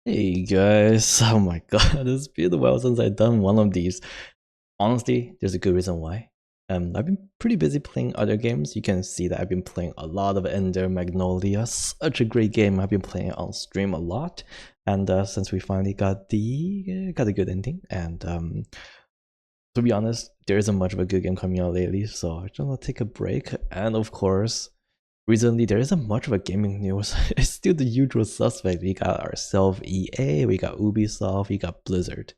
Hey guys, oh my god, it's been a while since I've done one of these. Honestly, there's a good reason why. I've been pretty busy playing other games. You can see that I've been playing a lot of Ender Magnolia, such a great game. I've been playing on stream a lot, and since we finally got a good ending, and to be honest, there isn't much of a good game coming out lately, so I just want to take a break. And of course, recently there isn't much of a gaming news. It's still the usual suspect. We got ourselves EA, we got Ubisoft, we got Blizzard,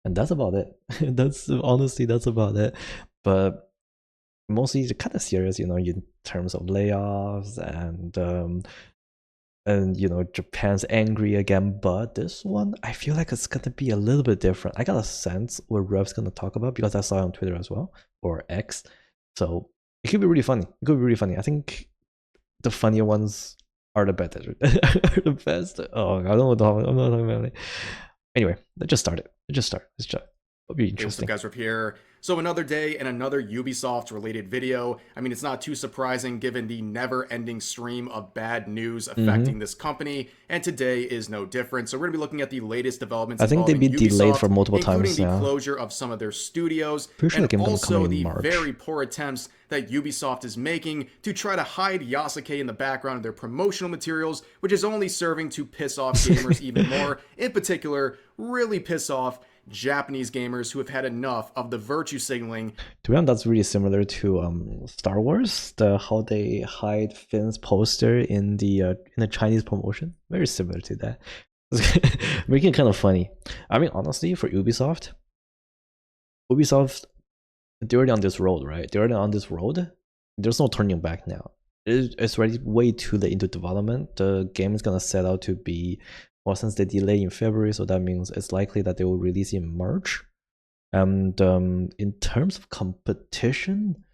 and that's about it. That's about it. But mostly kind of serious, in terms of layoffs and Japan's angry again. But this one, I feel like it's gonna be a little bit different. I got a sense what Rev's gonna talk about because I saw it on Twitter as well, or X. So it could be really funny. It could be really funny. I think the funnier ones are the better. Are the best. Oh, I don't know. I'm not talking about it. Anyway, let's just start it. Let's start. It'll be interesting. Hey, what's up, guys? Rev here. So another day and another Ubisoft related video. I mean, it's not too surprising given the never-ending stream of bad news affecting this company, and today is no different. So we're going to be looking at the latest developments I think they've been delayed for multiple including times the now. closure of some of their studios, Pretty sure and the game gonna come also in the March. very poor attempts that Ubisoft is making to try to hide Yasuke in the background of their promotional materials, which is only serving to piss off gamers even more. In particular, really piss off Japanese gamers who have had enough of the virtue signaling. To be honest, that's really similar to Star Wars, how they hide Finn's poster in the Chinese promotion. Very similar to that. Making it kind of funny. I mean, honestly, for Ubisoft, they're already on this road, right? They're already on this road. There's no turning back now. It's already way too late into development. The game is gonna set out to be, well, since they delay in February, so that means it's likely that they will release in March. And in terms of competition,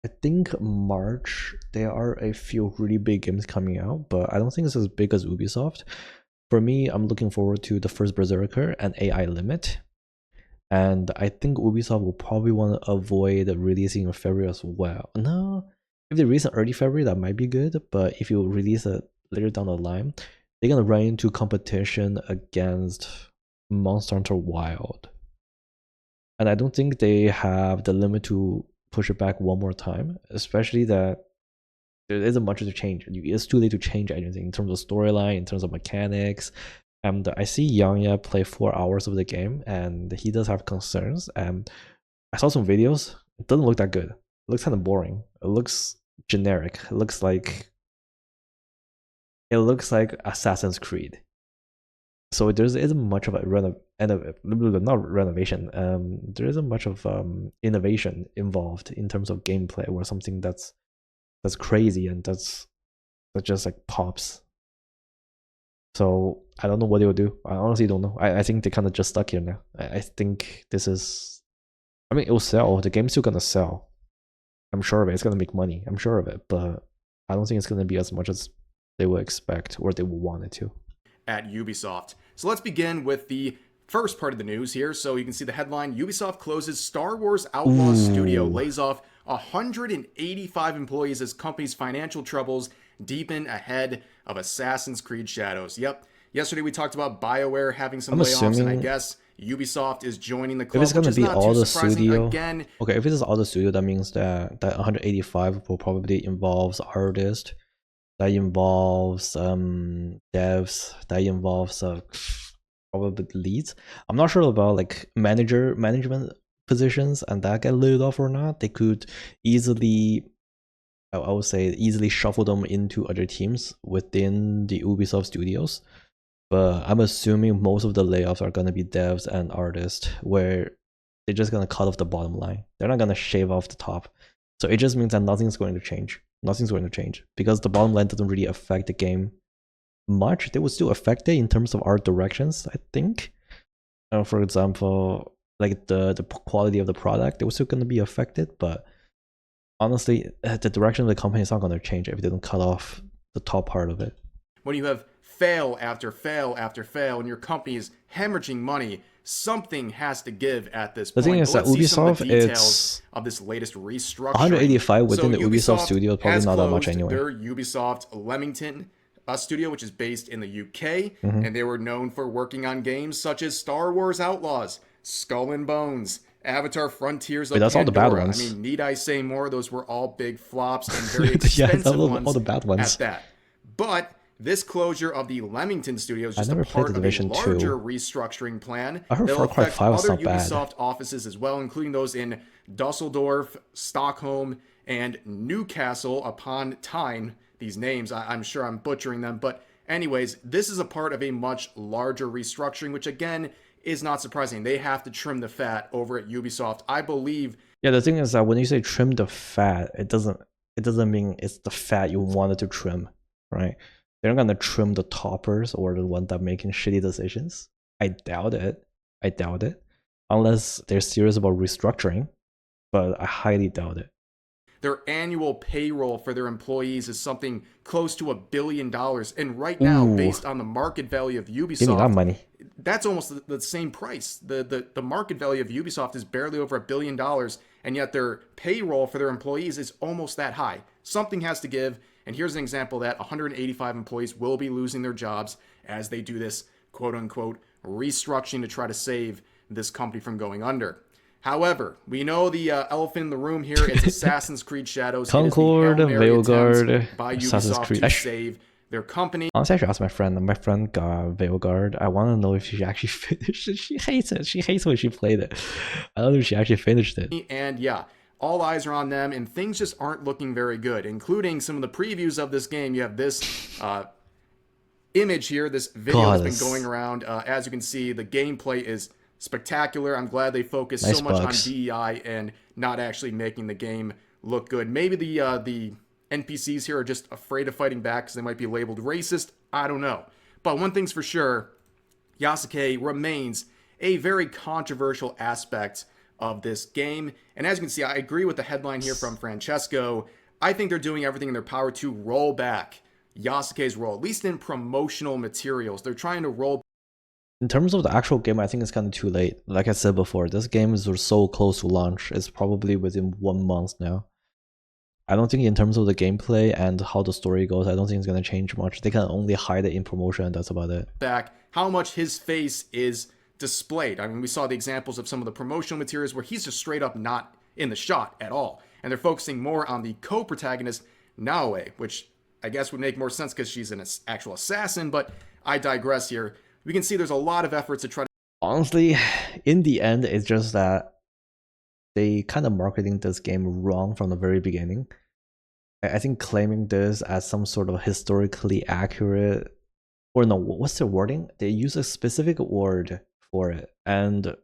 I think March there are a few really big games coming out, but I don't think it's as big as Ubisoft. For me, I'm looking forward to the first Berserker and AI Limit. And I think Ubisoft will probably want to avoid releasing in February as well. No, if they release in early February, that might be good. But if you release it later down the line, they're gonna run into competition against Monster Hunter Wild. And I don't think they have the limit to push it back one more time, especially that there isn't much to change. It's too late to change anything in terms of storyline, in terms of mechanics. And I see Yangya play 4 hours of the game, and he does have concerns. And I saw some videos. It doesn't look that good. It looks kind of boring. It looks generic. It looks like Assassin's Creed. So there isn't much of a not renovation. There isn't much of innovation involved in terms of gameplay or something that's crazy and that just like pops. So I don't know what they will do. I honestly don't know. I think they kind of just stuck here now. I think this is. I mean, it will sell. The game's still gonna sell. I'm sure of it. It's gonna make money. I'm sure of it. But I don't think it's gonna be as much as they will expect or they will want it to. At Ubisoft. So let's begin with the first part of the news here. So you can see the headline: Ubisoft closes Star Wars Outlaws studio, lays off 185 employees as company's financial troubles deepen ahead of Assassin's Creed Shadows. Yep. Yesterday we talked about BioWare having some layoffs, and I guess Ubisoft is joining the club. If it's gonna be all the studio, again. Okay, if it is all the studio, that means that 185 will probably involves artists, that involves devs, that involves probably leads. I'm not sure about like management positions and that get laid off or not. They could easily, I would say, easily shuffle them into other teams within the Ubisoft studios. But I'm assuming most of the layoffs are gonna be devs and artists, where they're just gonna cut off the bottom line. They're not gonna shave off the top. So it just means that nothing's going to change. Nothing's going to change because the bottom line doesn't really affect the game much. They will still affect it in terms of art directions, I think. For example, like the quality of the product, they were still going to be affected. But honestly, the direction of the company is not going to change if they don't cut off the top part of it. When you have fail after fail after fail and your company is hemorrhaging money, something has to give at this point. The thing is that Ubisoft, it's of this latest restructuring. 185 within the Ubisoft studio, probably not that much anyway. Their Ubisoft Leamington a studio which is based in the UK, and they were known for working on games such as Star Wars Outlaws, Skull and Bones, Avatar Frontiers of Wait, that's all the bad Pandora. I ones. mean, need I say more? Those were all big flops and very Yeah, expensive all ones the bad ones. at that. But this closure of the Leamington studio is just a never played part the of a Division larger 2. restructuring plan I heard that'll Far Cry affect 5 was other not bad. Ubisoft offices as well, including those in Dusseldorf, Stockholm, and Newcastle upon Tyne. These names, I'm sure I'm butchering them, but anyways, this is a part of a much larger restructuring, which again is not surprising. They have to trim the fat over at Ubisoft. I believe. Yeah, the thing is that when you say trim the fat, it doesn't mean it's the fat you wanted to trim, right? They're not gonna trim the toppers or the one that making shitty decisions. I doubt it. Unless they're serious about restructuring, but I highly doubt it. Their annual payroll for their employees is something close to $1 billion. And right now, based on the market value of Ubisoft, give me that money. That's almost the same price. The market value of Ubisoft is barely over $1 billion, and yet their payroll for their employees is almost that high. Something has to give, and here's an example that 185 employees will be losing their jobs as they do this quote-unquote restructuring to try to save this company from going under. However, we know the elephant in the room here is Assassin's Creed Shadows. Concord, Veilguard, by Assassin's Ubisoft Creed. to save their company. Honestly, I should ask my friend. My friend got Veilguard. I want to know if she actually finished it. She hates it. She hates when she played it. I don't know if she actually finished it. And yeah, all eyes are on them, and things just aren't looking very good, including some of the previews of this game. You have this image here, this video that's been going around. As you can see, the gameplay is spectacular. I'm glad they focus so much on DEI and not actually making the game look good. Maybe the NPCs here are just afraid of fighting back because they might be labeled racist. I don't know. But one thing's for sure, Yasuke remains a very controversial aspect of this game. And as you can see, I agree with the headline here from Francesco. I think they're doing everything in their power to roll back Yasuke's role, at least in promotional materials. They're trying to roll. In terms of the actual game, I think it's kind of too late. Like I said before, this game is so close to launch. It's probably within 1 month now. I don't think in terms of the gameplay and how the story goes, I don't think it's going to change much. They can only hide it in promotion, and that's about it. Back how much his face is displayed. I mean, we saw the examples of some of the promotional materials where he's just straight up not in the shot at all. And they're focusing more on the co-protagonist, Naoe, which I guess would make more sense because she's an actual assassin, but I digress here. We can see there's a lot of efforts to try to... Honestly, in the end, it's just that they kind of marketing this game wrong from the very beginning. I think claiming this as some sort of historically accurate, or no, what's the wording? They use a specific word for it, and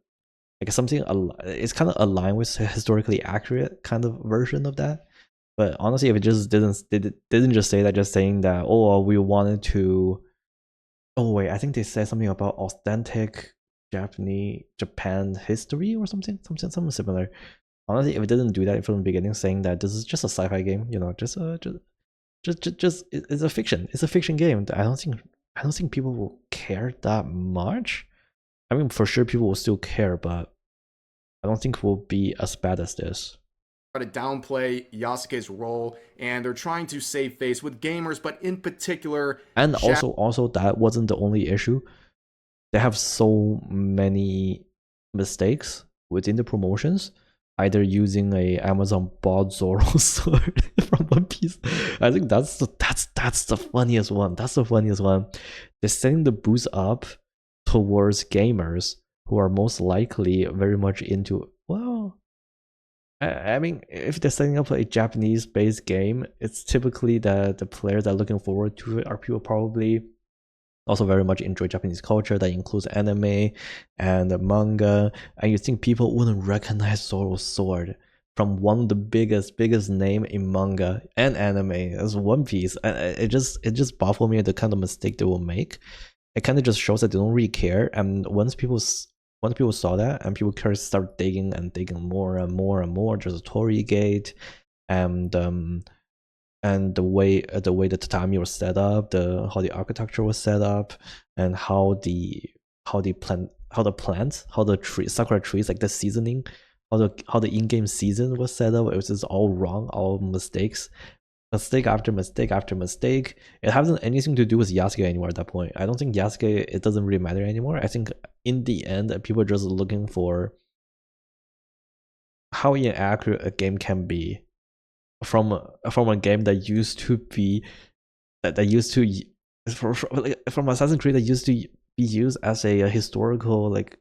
like something it's kind of aligned with a historically accurate kind of version of that. But honestly, if it just didn't just say that, just saying that, oh, we wanted to. Oh wait, I think they said something about authentic Japan history or something similar. Honestly, if it didn't do that from the beginning, saying that this is just a sci-fi game, you know, just it's a fiction. It's a fiction game. I don't think people will care that much. I mean, for sure people will still care, but I don't think it will be as bad as this. Try to downplay Yasuke's role, and they're trying to save face with gamers, but in particular, and also that wasn't the only issue. They have so many mistakes within the promotions, either using a Amazon bought Zoro sword from One Piece. I think that's the funniest one. That's the funniest one. They're setting the boost up towards gamers who are most likely very much into, well, I mean, if they're setting up a Japanese-based game, it's typically that the players that are looking forward to it are people probably also very much enjoy Japanese culture that includes anime and manga, and you think people wouldn't recognize Zoro's sword from one of the biggest name in manga and anime as One Piece. And it just baffles me the kind of mistake they will make. It kind of just shows that they don't really care, and once people saw that and people start digging more and more, just a Torii Gate and the way the tatami was set up, how the architecture was set up, and how the sakura trees, like the seasoning, how the in-game season was set up, it was just all wrong, all mistakes. mistake after mistake after mistake. It hasn't anything to do with Yasuke anymore at that point. I don't think Yasuke, it doesn't really matter anymore. I think in the end, people are just looking for how inaccurate a game can be from a game that used to be that used to from Assassin's Creed that used to be used as a historical like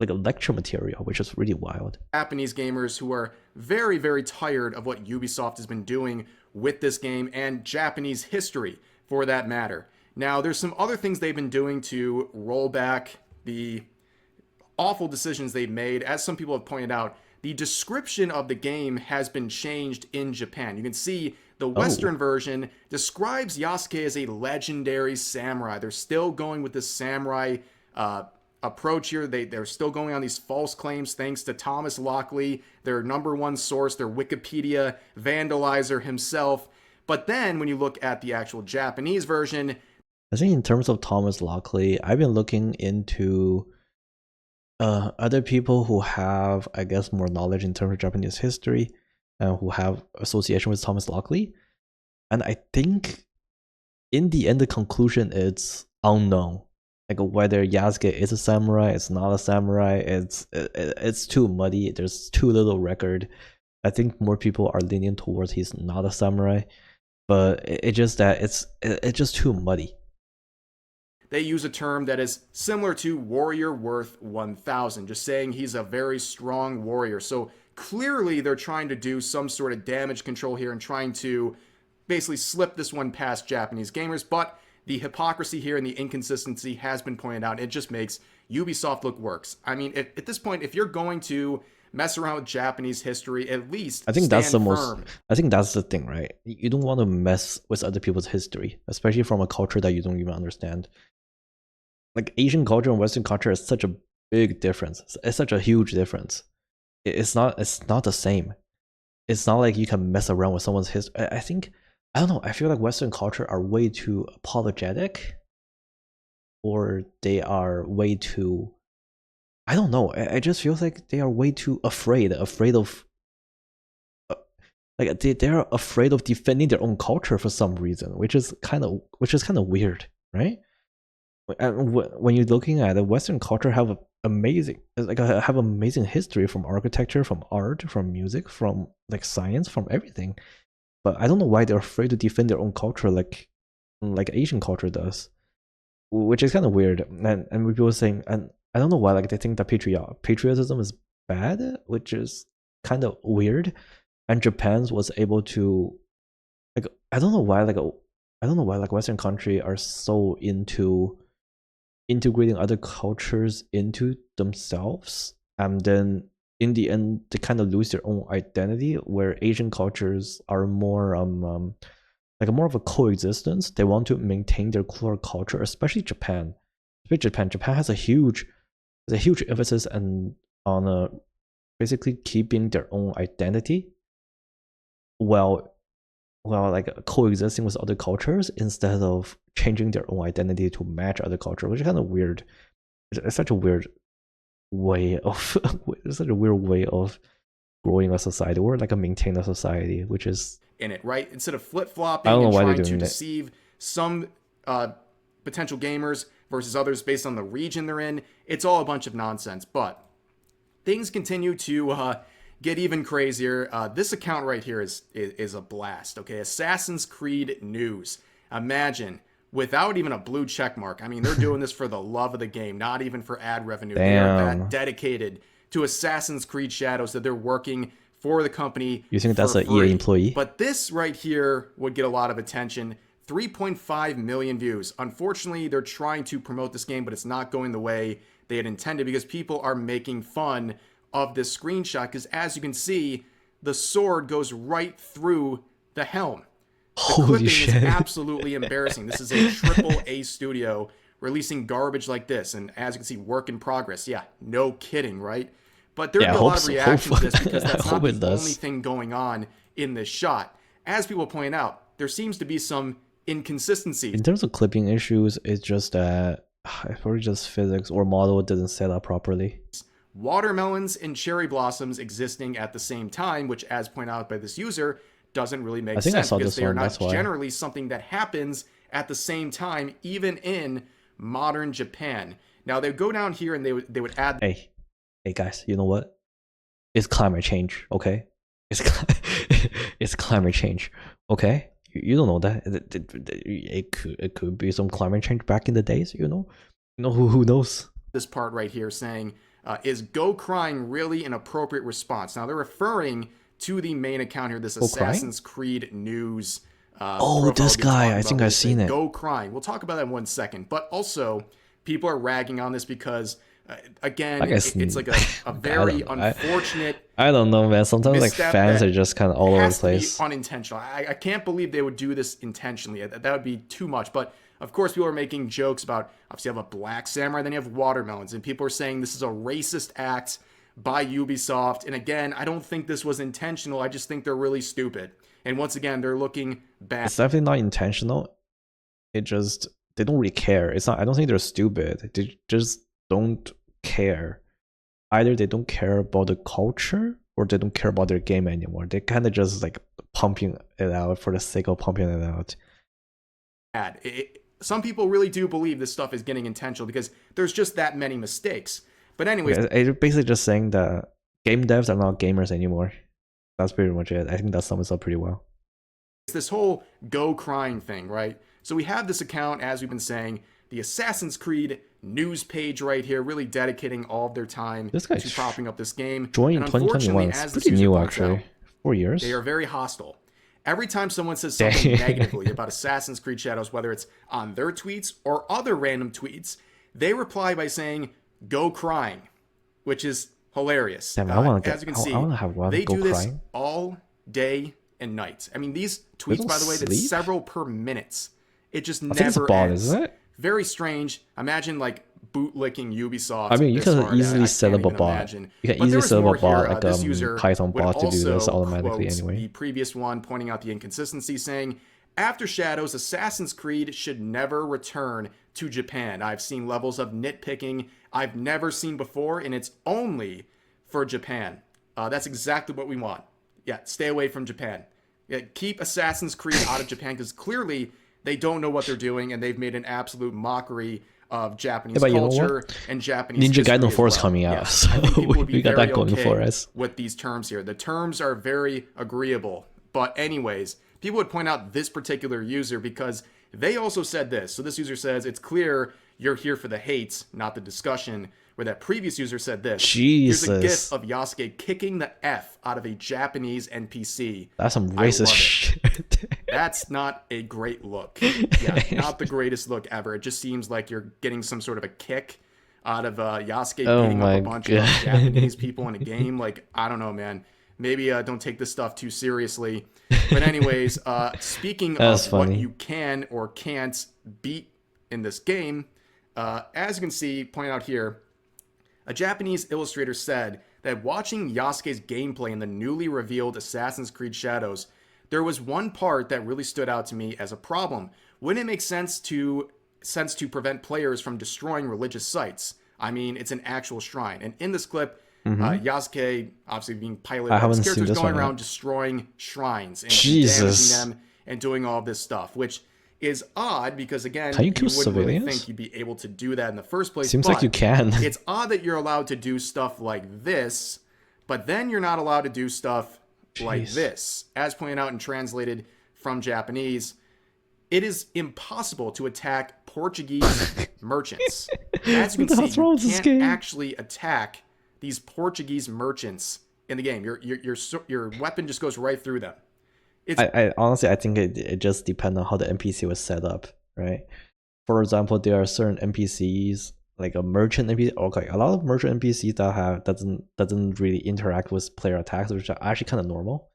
a lecture material, which is really wild. Japanese gamers who are very, very tired of what Ubisoft has been doing with this game and Japanese history for that matter. Now, there's some other things they've been doing to roll back the awful decisions they've made. As some people have pointed out, the description of the game has been changed in Japan. You can see the Western version describes Yasuke as a legendary samurai. They're still going with this samurai approach here. They're still going on these false claims thanks to Thomas Lockley, their #1 source, their Wikipedia vandalizer himself. But then when you look at the actual Japanese version, I think in terms of Thomas Lockley, I've been looking into other people who have, I guess, more knowledge in terms of Japanese history and who have association with Thomas Lockley. And I think in the end, the conclusion is unknown. Like whether Yasuke is a samurai, it's not a samurai, it's too muddy. There's too little record. I think more people are leaning towards he's not a samurai, but it's just that it's just too muddy. They use a term that is similar to warrior worth 1,000, just saying he's a very strong warrior. So clearly they're trying to do some sort of damage control here and trying to basically slip this one past Japanese gamers. But the hypocrisy here and the inconsistency has been pointed out. It just makes Ubisoft look worse. I mean, at this point, if you're going to mess around with Japanese history, at least I think that's the most. firm. I think that's the thing, right? You don't want to mess with other people's history, especially from a culture that you don't even understand. Like Asian culture and Western culture is such a big difference. It's such a huge difference. It's not the same. It's not like you can mess around with someone's history. I think, I don't know, I feel like Western culture are way too apologetic, or they are way too, I don't know. I just feel like they are way too afraid of like they're afraid of defending their own culture for some reason, which is kind of weird, right? And when you're looking at it, Western culture have amazing history, from architecture, from art, from music, from like science, from everything. But I don't know why they're afraid to defend their own culture like Asian culture does, which is kind of weird. And people saying, and I don't know why, like they think that patriotism is bad, which is kind of weird. And Japan was able to, like, I don't know why Western country are so into integrating other cultures into themselves, and then in the end they kind of lose their own identity, where Asian cultures are more like more of a coexistence. They want to maintain their core culture, especially Japan. Japan has a huge emphasis on basically keeping their own identity while like coexisting with other cultures instead of changing their own identity to match other culture, which is kind of weird. It's such a weird way of growing a society, or like a maintain a society, which is in it, right? Instead of flip-flopping and trying to deceive some potential gamers versus others based on the region they're in, it's all a bunch of nonsense. But things continue to get even crazier. This account right here is a blast, okay? Assassin's Creed News. Imagine, without even a blue check mark. I mean, they're doing this for the love of the game, not even for ad revenue. Damn. They are that dedicated to Assassin's Creed Shadows that they're working for the company. You think that's an EA employee? But this right here would get a lot of attention. 3.5 million views. Unfortunately, they're trying to promote this game, but it's not going the way they had intended, because people are making fun of this screenshot, because as you can see, the sword goes right through the helm. The clipping is absolutely embarrassing. This is a AAA studio releasing garbage like this, and as you can see, work in progress. Yeah, no kidding, right? But there'll be a lot of reaction to this, because that's not the only thing going on in this shot. As people point out, there seems to be some inconsistencies. In terms of clipping issues, it's just that it's probably just physics or model didn't set up properly. Watermelons and cherry blossoms existing at the same time, which, as pointed out by this user, doesn't really make I think I sense saw because this they are one, not that's why. generally something that happens at the same time, even in modern Japan. Now they go down here and they would add. Hey guys, you know what? It's climate change, okay? It's climate change, okay? You don't know that it could be some climate change back in the days, you know? Who knows? This part right here saying, is go crying really an appropriate response? Now they're referring to the main account here, this Assassin's Creed news. Oh, this guy, I think I've seen it. Go crying. We'll talk about that in 1 second. But also, people are ragging on this because, again, it's like a very unfortunate. I don't know, man. Sometimes like fans are just kind of all over the place. Unintentional. I can't believe they would do this intentionally. That would be too much. But of course, people are making jokes about, obviously, you have a black samurai, then you have watermelons, and people are saying this is a racist act by Ubisoft. And again, I don't think this was intentional. I just think they're really stupid. And once again, they're looking bad. It's definitely not intentional. It just, they don't really care. It's not, I don't think they're stupid. They just don't care. Either they don't care about the culture or they don't care about their game anymore. They kind of just like pumping it out for the sake of pumping it out. Some people really do believe this stuff is getting intentional because there's just that many mistakes. But anyways, it's basically just saying that game devs are not gamers anymore. That's pretty much it. I think that sums up pretty well. It's this whole go crying thing, right? So we have this account, as we've been saying, the Assassin's Creed news page right here, really dedicating all of their time to propping up this game. Joined in 2021. It's pretty new, actually. 4 years. They are very hostile. Every time someone says something negatively about Assassin's Creed Shadows, whether it's on their tweets or other random tweets, they reply by saying, go crying, which is hilarious. Damn, as you can see, they do this all day and night. I mean, these tweets, by the way, that's several per minute. It just never ends. Isn't it? Very strange. Imagine like bootlicking Ubisoft. I mean, you can easily set up a bot. You can easily set up a bot, like a Python bot, to do this automatically anyway. The previous one pointing out the inconsistency, saying, after Shadows, Assassin's Creed should never return to Japan. I've seen levels of nitpicking I've never seen before, and it's only for Japan. That's exactly what we want. Yeah, stay away from Japan. Yeah, keep Assassin's Creed out of Japan, because clearly they don't know what they're doing, and they've made an absolute mockery of Japanese culture and Japanese Ninja Gaiden 4 is coming out, so we got that going for us. With these terms here, the terms are very agreeable. But anyways, people would point out this particular user because they also said this. So this user says, it's clear you're here for the hate, not the discussion. Where that previous user said this. Jesus. Here's a gif of Yasuke kicking the F out of a Japanese NPC. That's some racist shit. That's not a great look. Yeah, not the greatest look ever. It just seems like you're getting some sort of a kick out of Yasuke beating up a bunch of Japanese people in a game. Like, I don't know, man. Maybe don't take this stuff too seriously. But anyways, speaking of what you can or can't beat in this game, as you can see, pointed out here, a Japanese illustrator said that watching Yasuke's gameplay in the newly revealed Assassin's Creed Shadows, there was one part that really stood out to me as a problem. Wouldn't it make sense to prevent players from destroying religious sites? I mean, it's an actual shrine. And in this clip, Yasuke, obviously being piloted by his characters, going around destroying shrines and damaging them and doing all this stuff, which is odd because, again, you wouldn't really think you'd be able to do that in the first place. Seems like you can. It's odd that you're allowed to do stuff like this, but then you're not allowed to do stuff like this. As pointed out and translated from Japanese, it is impossible to attack Portuguese merchants. As you can see, you can't actually attack these Portuguese merchants in the game. Your weapon just goes right through them. I honestly, I think it just depends on how the NPC was set up, right? For example, there are certain NPCs, like a merchant NPC. Okay, a lot of merchant NPCs that doesn't really interact with player attacks, which are actually kind of normal.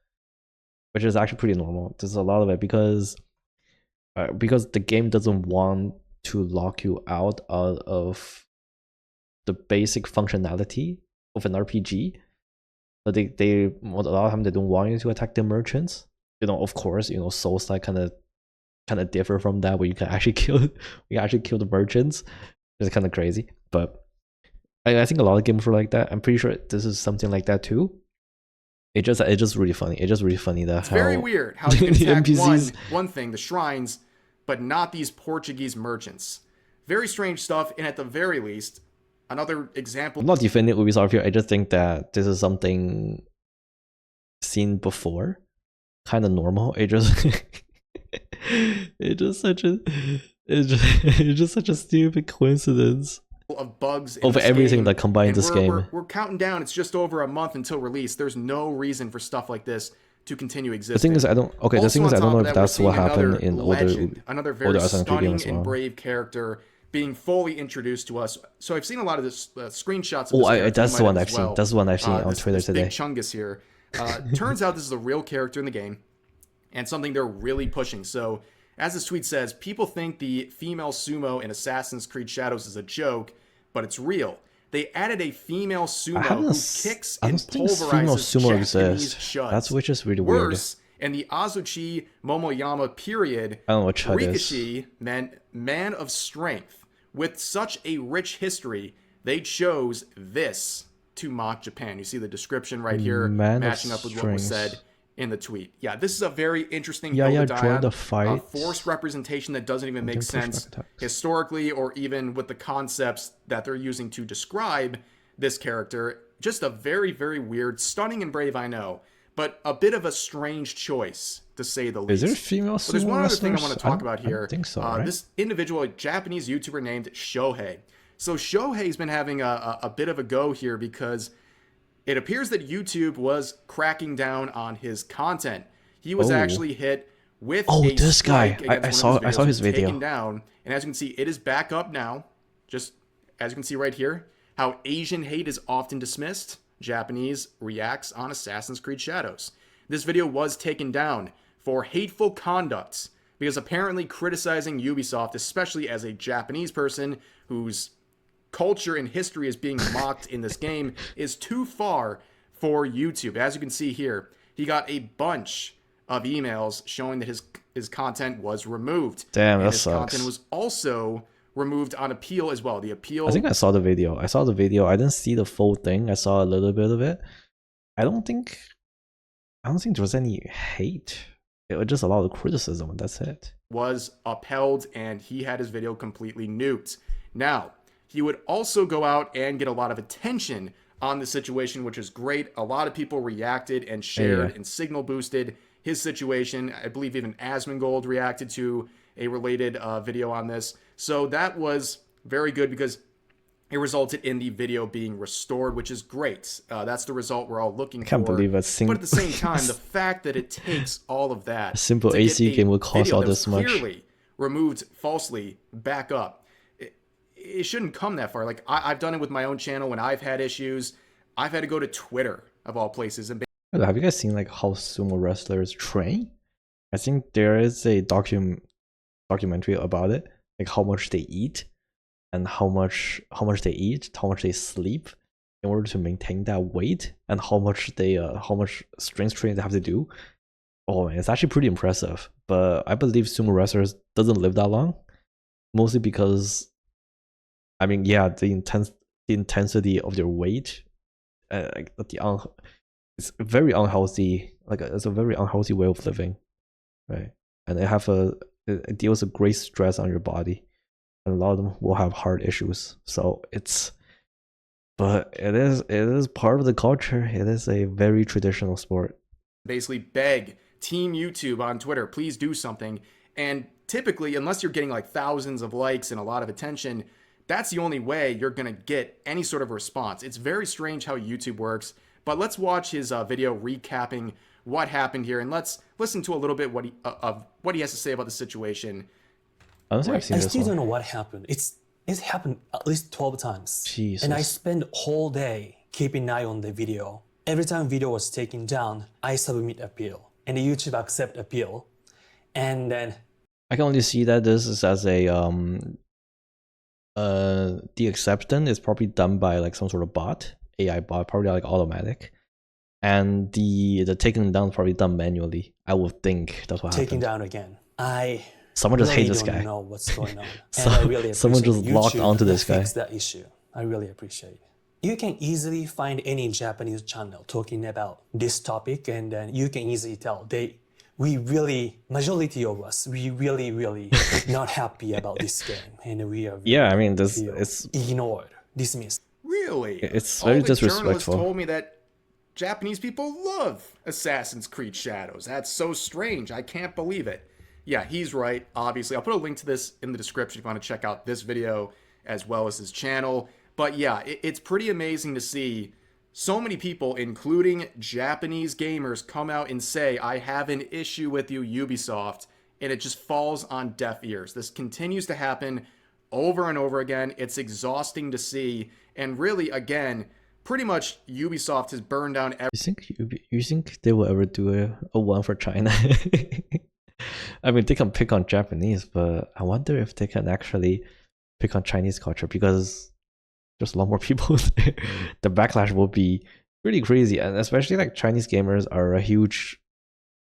Which is actually pretty normal. There's a lot of it because the game doesn't want to lock you out of the basic functionality of an RPG. So they a lot of time they don't want you to attack the merchants. Of course, Souls-like kind of differ from that, where you can actually kill the merchants. It's kind of crazy, but I think a lot of games were like that. I'm pretty sure this is something like that too. It's just really funny. It's just really funny that It's very weird how you can the tag NPCs one thing, the shrines, but not these Portuguese merchants. Very strange stuff, and at the very least, another example. I'm not defending Ubisoft here. I just think that this is something seen before, kind of normal. It just it's just such a it's just such a stupid coincidence Of bugs over everything that combines this game. We're counting down. It's just over a month until release. There's no reason for stuff like this to continue existing. The thing is, I don't. Okay, also, the thing is, I don't know if that's what happened in another very stunning games and brave character being fully introduced to us. So I've seen a lot of this screenshots. Of that's the one I've seen. That's the one I've seen on Twitter today. Big Chungus here. Turns out this is a real character in the game, and something they're really pushing. So, as this tweet says, people think the female sumo in Assassin's Creed Shadows is a joke, but it's real. They added a female sumo who kicks and pulverizes Japanese shuds. That's which is really weird. Worse, in the Azuchi Momoyama period, I don't know what chud Rikishi meant man of strength. With such a rich history, they chose this to mock Japan. You see the description right here, matching up with what was said in the tweet. Yeah, this is a very interesting join the fight. Forced representation that doesn't even make sense historically or even with the concepts that they're using to describe this character. Just a very, very weird, stunning and brave, I know, but a bit of a strange choice, to say the least. Is there female sumo there's one other thing I want to talk about here. I don't think so, right? This individual, a Japanese YouTuber named Shohei. So Shohei's been having a bit of a go here because it appears that YouTube was cracking down on his content. He was actually hit with this guy. I saw his video. Taken down, and as you can see, it is back up now. Just as you can see right here, how Asian hate is often dismissed. Japanese reacts on Assassin's Creed Shadows. This video was taken down for hateful conduct because apparently criticizing Ubisoft, especially as a Japanese person whose culture and history is being mocked in this game, is too far for YouTube. As you can see here, he got a bunch of emails showing that his content was removed. Damn, that his sucks. Content was also removed on appeal as well. The appeal. I think I saw the video. I didn't see the full thing. I saw a little bit of it. I don't think there was any hate. It was just a lot of criticism, and that's it. Was upheld, and he had his video completely nuked. Now, he would also go out and get a lot of attention on the situation, which is great. A lot of people reacted and shared and signal boosted his situation. I believe even Asmongold reacted to a related video on this. So that was very good because it resulted in the video being restored, which is great. That's the result we're all looking for. I can't believe it. But at the same time, the fact that it takes all of that, a simple AC game will cost all this much. Clearly removed falsely back up. It shouldn't come that far. Like I've done it with my own channel when I've had issues. I've had to go to Twitter of all places. And have you guys seen like how sumo wrestlers train? I think there is a documentary about it, like how much they eat and how much they eat, how much they sleep in order to maintain that weight, and how much strength training they have to do. Oh man, it's actually pretty impressive. But I believe sumo wrestlers doesn't live that long, mostly because, I mean, yeah, the intensity of their weight, it's very unhealthy. Like it's a very unhealthy way of living, right? And it deals with great stress on your body, and a lot of them will have heart issues. So it is part of the culture. It is a very traditional sport. Basically, beg Team YouTube on Twitter, please do something. And typically, unless you're getting like thousands of likes and a lot of attention, that's the only way you're going to get any sort of response. It's very strange how YouTube works, but let's watch his video recapping what happened here, and let's listen to a little bit of what he has to say about the situation. I still don't know what happened. It's happened at least 12 times. Jesus. And I spent the whole day keeping an eye on the video. Every time video was taken down, I submit appeal, and the YouTube accept appeal, and then I can only see that this is as a the acceptance is probably done by like some sort of bot, AI bot, probably like automatic, and the taking down is probably done manually. I would think that's what happened. Taking down again. Someone just really hates this guy. don't know what's going on. And I really someone just YouTube locked onto this guy. Fix that issue. I really appreciate it. You can easily find any Japanese channel talking about this topic, and then you can easily tell majority of us, we really not happy about this game, and we are really Yeah, I mean, feel it's ignored, dismissed. Really? it's All very the journalists disrespectful. told me that Japanese people love Assassin's Creed Shadows. That's so strange. I can't believe it. Yeah, he's right. Obviously, I'll put a link to this in the description if you want to check out this video as well as his channel. But yeah, it's pretty amazing to see so many people, including Japanese gamers, come out and say, I have an issue with you, Ubisoft, and it just falls on deaf ears. This continues to happen over and over again. It's exhausting to see. And really, again, pretty much Ubisoft has burned down You think they will ever do a one for China? I mean, they can pick on Japanese, but I wonder if they can actually pick on Chinese culture, because there's a lot more people there. The backlash will be pretty crazy, and especially like Chinese gamers are a huge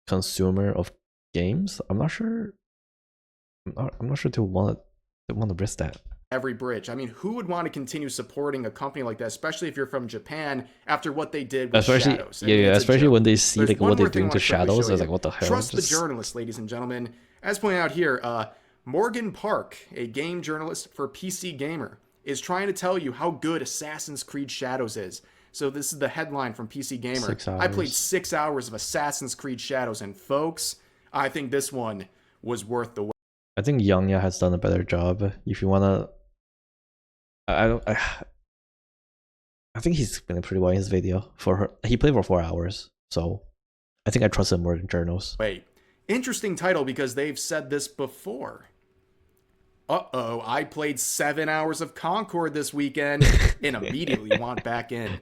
consumer of games. I'm not sure they want to risk that. every bridge. I mean, who would want to continue supporting a company like that, especially if you're from Japan, after what they did with Shadows? Especially when they see There's like one what more they're thing I doing wanna to quickly Shadows. show It's you. like, what the hell? Trust the journalists, ladies and gentlemen. As pointed out here, Morgan Park, a game journalist for PC Gamer, is trying to tell you how good Assassin's Creed Shadows is. So this is the headline from PC Gamer. 6 I played hours. 6 hours of Assassin's Creed Shadows, and folks, I think this one was worth the wait. I think Youngya has done a better job. If you wanna, I think he's been pretty well in his video. He played for 4 hours, so I think I trust him more than journals. Wait, interesting title because they've said this before. Uh-oh, I played 7 hours of Concord this weekend and immediately want back in.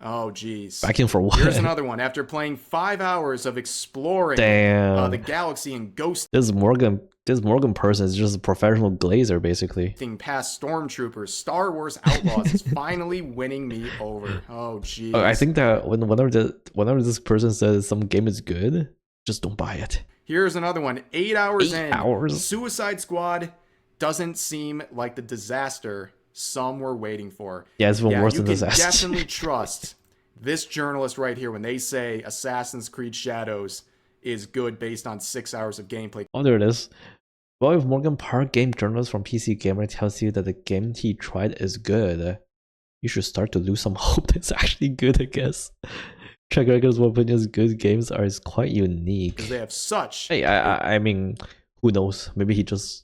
Oh, geez. Back in for what? Here's another one. After playing 5 hours of exploring Damn. the galaxy and ghosting This Morgan person is just a professional glazer, basically. past stormtroopers, Star Wars Outlaws is finally winning me over. Oh, geez. I think that whenever this person says some game is good, just don't buy it. Here's another one. 8 hours 8 in. hours? Suicide Squad doesn't seem like the disaster some were waiting for. Yeah, it's even worse you than can disaster. definitely trust this journalist right here when they say Assassin's Creed Shadows is good based on 6 hours of gameplay. Oh, there it is. Well, if Morgan Park, game journalist from PC Gamer, tells you that the game he tried is good, you should start to lose some hope that it's actually good, I guess. Track records, opinions, good games are quite unique. Because they have such... Hey, I mean, who knows? Maybe he just...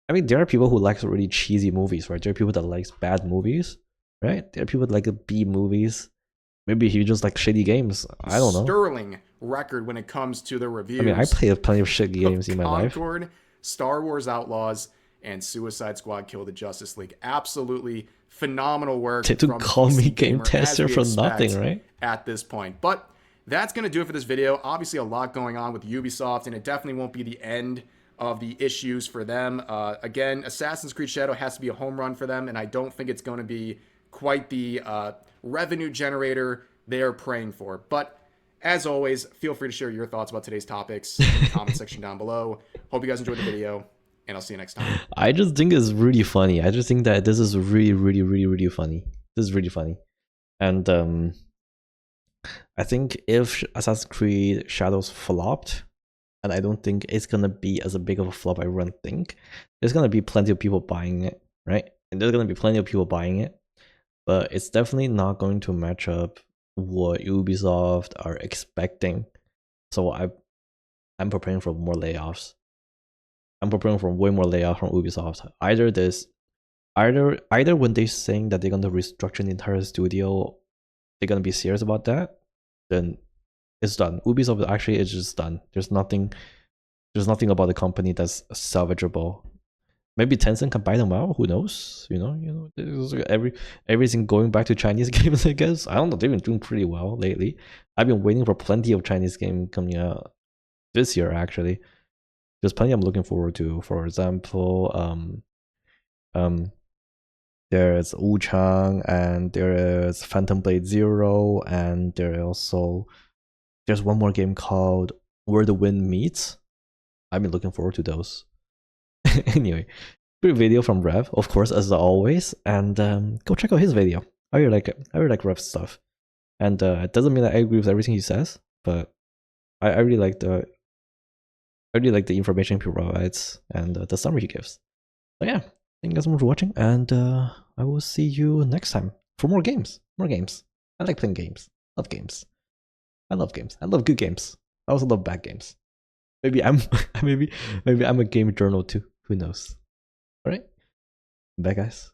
I mean, there are people who like really cheesy movies, right? There are people that like bad movies, right? There are people that like B movies. Maybe he just like shitty games. I don't know. sterling record when it comes to the reviews. I mean, I played plenty of shitty games in my life. Concord, Star Wars Outlaws, and Suicide Squad Kill the Justice League. Absolutely phenomenal work. They from call me PC game Gamer, tester as we for expect nothing, right? At this point. But that's going to do it for this video. Obviously, a lot going on with Ubisoft, and it definitely won't be the end of the issues for them. Again, Assassin's Creed Shadow has to be a home run for them, and I don't think it's going to be quite the revenue generator they're praying for. But as always, feel free to share your thoughts about today's topics in the comment section down below. Hope you guys enjoyed the video, and I'll see you next time. I just think it's really funny. I just think that this is really funny. This is really funny. And I think if Assassin's Creed Shadows flopped, and I don't think it's gonna be as big of a flop I everyone think, there's gonna be plenty of people buying it, right? And there's gonna be plenty of people buying it, but it's definitely not going to match up what Ubisoft are expecting. So I'm preparing for more layoffs. I'm preparing for way more layoffs from Ubisoft. Either when they're saying that they're gonna restructure the entire studio, they're gonna be serious about that, then it's done. Ubisoft actually is just done. There's nothing about the company that's salvageable. Maybe Tencent can buy them out. Who knows? You know, everything going back to Chinese games, I guess. I don't know. They've been doing pretty well lately. I've been waiting for plenty of Chinese games coming out this year. Actually, there's plenty I'm looking forward to. For example, there's Wuchang, and there is Phantom Blade Zero, and there's one more game called Where the Wind Meets. I've been looking forward to those. Anyway, great video from Rev, of course, as always, and go check out his video. I really like it. I really like Rev's stuff, and it doesn't mean that I agree with everything he says, but I really like the information he provides and the summary he gives. So yeah, thank you guys so much for watching, and I will see you next time for more games. More games. I like playing games. Love games. I love games. I love good games. I also love bad games. Maybe I'm maybe I'm a game journal too. Who knows? All right. Bye guys.